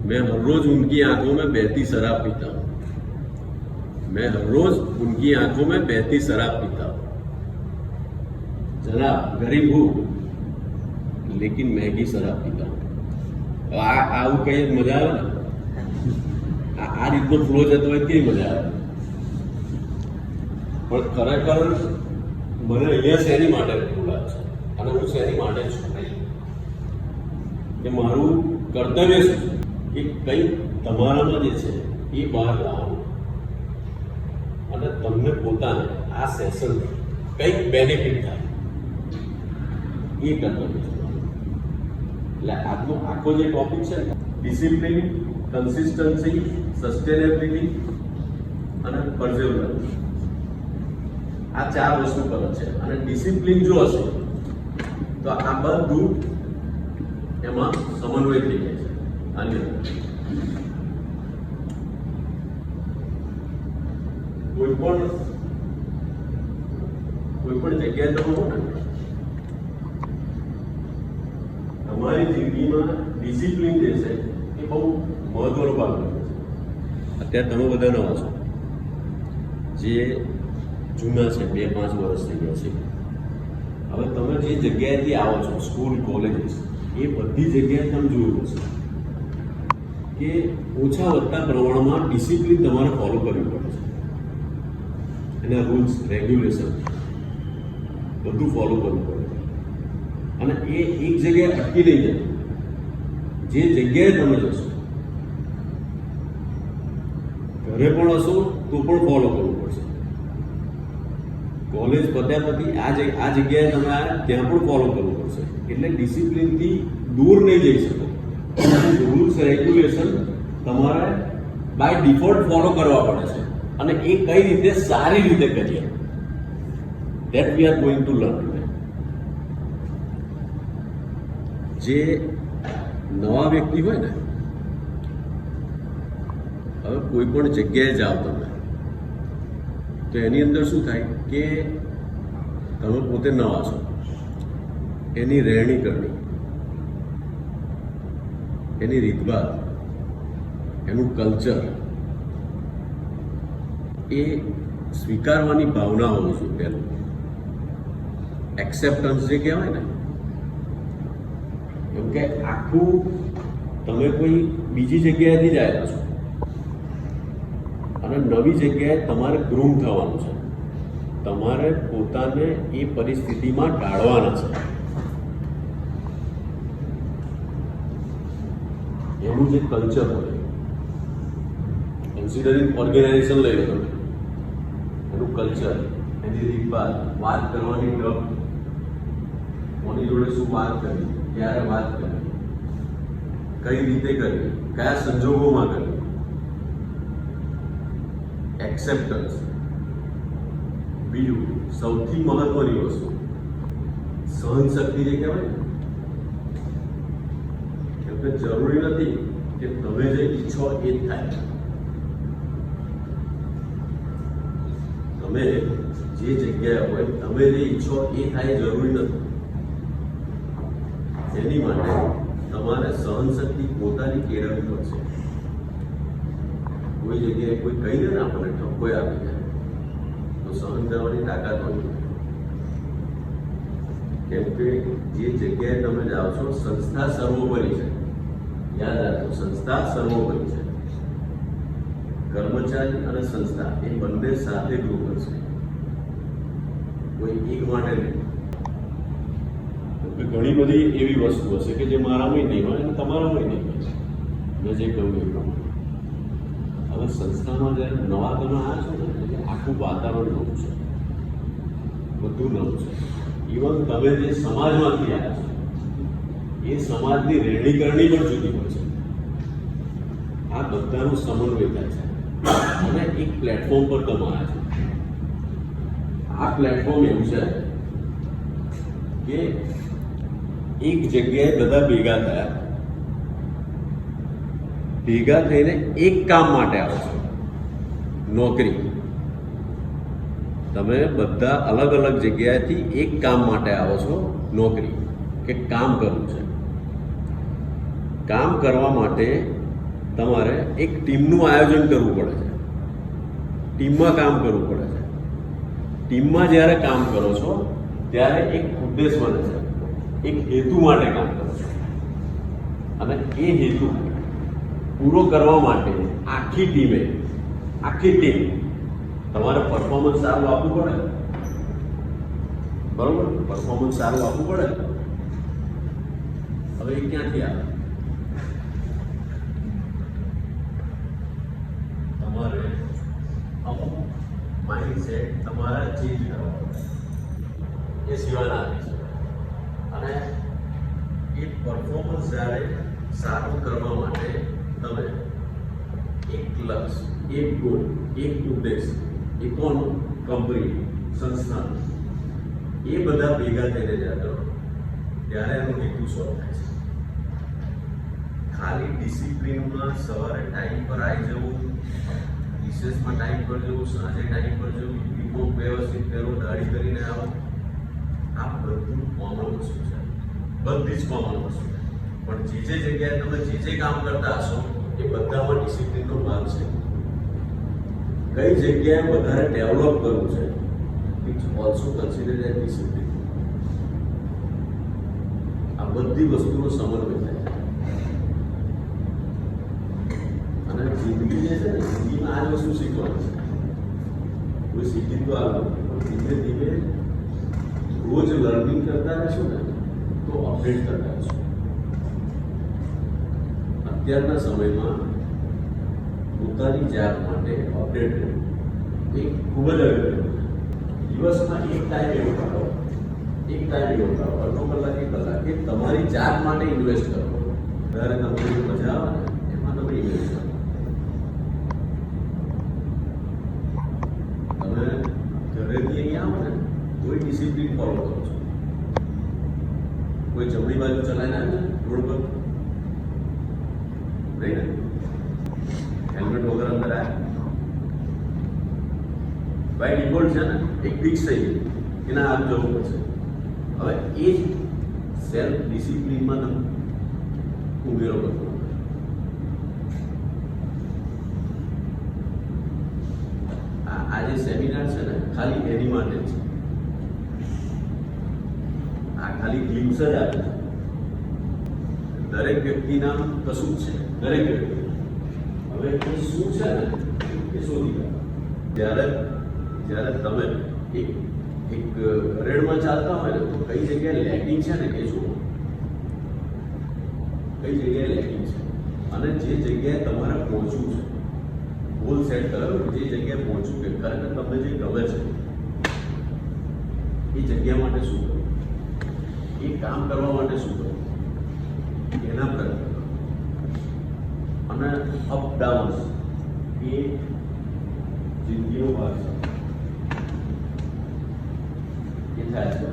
मैं हर रोज उनकी आंखों में बहती शराब पीता हूँ, मैं हर रोज उनकी आंखों में बहती शराब पीता हूँ। जनाब गरीब हूँ लेकिन महंगी शराब पीता हूँ। આવું કઈ મજા આવે ને, આ રીતનો ફ્લો જતો હોય કેવી મજા આવે. પણ ખરેખર મને અહીંયા શેની માટે બોલાવે છે અને હું શેની માટે છું કે મારું કર્તવ્ય શું છે કે કંઈક તમારામાં જે છે એ બહાર લાવવાનું અને તમને પોતાને આ સેશન કંઈક બેનિફિટ થાય એ કર્તવ્ય છે. એટલે આજનો આખો જે ટોપિક છે ડિસિપ્લિન, કન્સિસ્ટન્સી, સસ્ટેનેબિલિટી અને પર્ઝર્વરન્સ, આ 4 વસ્તુ પર છે. અને ડિસિપ્લિન જો હશે તો આ બધું એમાં સમન્વય થઈ જાય છે. આની કોઈ પણ જગ્યાએ તમે હો ને, તમારી જિંદગીમાં ડિસિપ્લિન જે છે એ બહુ મહત્વનો ભાગ ભજવે છે. અત્યારે તમે બધા નવા છો, જે જૂના છે 2-5 વર્ષ થઈ ગયા છે. હવે તમે જે જગ્યાએથી આવો છો, સ્કૂલ, કોલેજીસ, એ બધી જગ્યાએ તમે જોયું હશે કે ઓછા વધતા પ્રમાણમાં ડિસિપ્લિન તમારે ફોલો કરવી પડે છે. એના રૂલ્સ, રેગ્યુલેશન બધું ફોલો કરવું પડે છે. અને એ એક જગ્યાએ અટકી નહીં જાય. જે જગ્યાએ તમે જશો, ઘરે પણ હશો તો પણ ફોલો કરવું પડશે. કોલેજ પત્યા પછી આ જગ્યાએ તમે આવ્યા ત્યાં પણ ફોલો કરવું પડશે. એટલે ડિસિપ્લિનથી દૂર નહીં જઈ શકો. રૂલ્સ, રેગ્યુલેશન તમારે બાય ડિફોલ્ટ ફોલો કરવા પડે છે. અને એ કઈ રીતે સારી રીતે કરીએ, that we are going to learn. જે નવા વ્યક્તિ હોય ને, હવે કોઈ પણ જગ્યાએ જાઓ તમે તો એની અંદર શું થાય કે તમે પોતે નવા છો, એની રહેણી કરણી, એની રીતભાત, એનું કલ્ચર એ સ્વીકારવાની ભાવના હોવી જોઈએ. પહેલું એક્સેપ્ટન્સ જે કહેવાય ને, કેમ કે આખું તમે કોઈ બીજી જગ્યાએથી જ આવ્યા છો અને નવી જગ્યાએ તમારે ગ્રૂમ થવાનું છે. તમારે પોતાને એ પરિસ્થિતિમાં ઢાળવાના છે. એનું જે કલ્ચર હોય, કન્સિડરિંગ ઓર્ગેનાઇઝેશન લઈ લો તમે, એનું કલ્ચર, એની રીતભાત, વાત કરવાની ઢબ, કોની જોડે શું વાત કરવી, ક્યારે વાત કરવી, કઈ રીતે કરવી, કયા સંજોગોમાં કરવી, એક્સેપ્ટન્સ. બીજું સૌથી મહત્વની વસ્તુ સહનશક્તિ જે કહેવાય ને, કેમ કે જરૂરી નથી કે તમે જે ઈચ્છો એ જ થાય. તમે જે જગ્યાએ હોય, તમે જે ઈચ્છો એ થાય જરૂરી નથી. એની માટે તમારે સહનશક્તિ પોતાની કેળવવી પડશે. કોઈ જગ્યાએ કોઈ કહી દે ને આપણને ઠપકો આપી જાય તો સહન કરવાની તાકાત હોય. કેમ કે જે જગ્યાએ તમે જાઓ છો, સંસ્થા સર્વોપરી છે. યાદ રાખો, સંસ્થા સર્વોપરી છે. કર્મચારી અને સંસ્થા એ બંને સાથે ગ્રો કરશે, કોઈ એક માટે નહીં. ઘણી બધી એવી વસ્તુ હશે કે જે મારામાં નહીં હોય અને તમારામાં નહીં હોય. મેં જે કહ્યું એ પ્રમાણે હવે સંસ્થામાં જ્યારે નવા તમે આવ્યા છો ને, એટલે આખું વાતાવરણ નવું છે, બધું નવું છે. ઇવન તમે જે સમાજમાંથી આવ્યા છો એ સમાજની રહેણી કરણી પણ જુદી હોય છે. આ બધાનો સમન્વય થાય છે અને એક પ્લેટફોર્મ પર તમે આવ્યા છો. આ પ્લેટફોર્મ એવું છે કે એક જગ્યાએ બધા ભેગા થયા, ભેગા થઈને એક કામ માટે આવો છો, નોકરી. તમે બધા અલગ અલગ જગ્યાએથી એક કામ માટે આવો છો, નોકરી, કે કામ કરવું છે. કામ કરવા માટે તમારે એક ટીમનું આયોજન કરવું પડે છે, ટીમમાં કામ કરવું પડે છે. ટીમમાં જ્યારે કામ કરો છો ત્યારે એક ઉદ્દેશ બને છે, એક હેતુ માટે કામ કરો છો, અને એ હેતુ પૂરો કરવા માટે આખી ટીમ તમારે પરફોર્મન્સ સારું આપવું પડે, બરોબર? પરફોર્મન્સ સારું આપવું પડે. હવે એ ક્યાંથી આવે? તમારે અમુક માઇન્ડસેટ તમારા ચેન્જ કરવા પડે, એ સિવાયના આવી છે. અને એ પરફોર્મન્સ જ્યારે સારું કરવા માટે તમે એક લક્ષ્ય, એક ગોલ, એક ઉદ્દેશ, એ કોણ, કંપની, સંસ્થા, એ બધા ભેગા થઈને જ્યારે કરો ત્યારે એનો હેતુ સોલ્વ થાય છે. ખાલી ડિસિપ્લિનમાં સવારે ટાઈમ પર આવી જવું, રિસેસમાં ટાઈમ પર જવું, સાંજે ટાઈમ પર જવું, યુનિફોર્મ વ્યવસ્થિત પહેરો, દાઢી કરીને આવો, આ બધું કોમન વસ્તુ છે, બધી જ કોમન વસ્તુ છે. પણ જે જગ્યાએ તમે જે કામ કરતા હશો એ બધામાં ડિસિપ્લિનનો ભાગ છે. કઈ જગ્યાએ વધારે ડેવલપ કરવું છે, it's also consider as discipline. આ બધી વસ્તુનો સમન્વય થાય છે. અને જિંદગી જે છે ને, જિંદગીમાં આ જ વસ્તુ શીખવાની છે. કોઈ શીખી તો આવવાનું, ધીમે ધીમે રોજ લર્નિંગ કરતા રહેશું ને તો અપડેટ કરતા રહેશું. અત્યારના સમયમાં પોતાની જાત માટે અપડેટ રહેવું એ ખૂબ જ અગત્યનું છે. દિવસમાં એક ટાઈમ એવો કાઢો, અડધો કલાક, 1 કલાક કે તમારી જાત માટે ઇન્વેસ્ટ કરો. જ્યારે તમને મજા આવે ને એમાં તમે ઇન્વેસ્ટ કરો. તમે ઘરેથી અહીંયા આવો ને કોઈ ડિસિપ્લિન ફોલો કરો છો, કોઈ જમણી બાજુ ચલાવીને આવે રોડ પર નહીં ને, હેલ્મેટ વગર અંદર આવે, બાય ડિફોલ્ટ છે ને એક ફિક્સ થઈ ગઈ કે ના આમ જવું પડશે. હવે એ જ સેલ્ફ ડિસિપ્લિનમાં તમે ઉમેરો કરવો. આ જે સેમિનાર છે ને ખાલી એની માટે છે. આ ખાલી ગ્લિમ્સ જ આપે છે. દરેક વ્યક્તિના કશું જ છે, દરેક વ્યક્તિ. હવે એ શું છે ને એ શોધી કાઢો. જ્યારે તમે એક રેડમાં ચાલતા હોય ને તો કઈ જગ્યાએ લેગિંગ છે ને એ જુઓ, કઈ જગ્યાએ લેગિંગ છે, અને જે જગ્યાએ તમારે પહોંચવું છે, ગોલ સેટ કરો, જે જગ્યાએ પહોંચવું કે ખરેખર તમને જે ગમે છે એ જગ્યા માટે શું કરવું, એ કામ કરવા માટે શું કરવું, એના પ્રયત્ન કરો. અને અપડાઉન્સ એ જિંદગીનો ભાગ છે, એ થાય છે.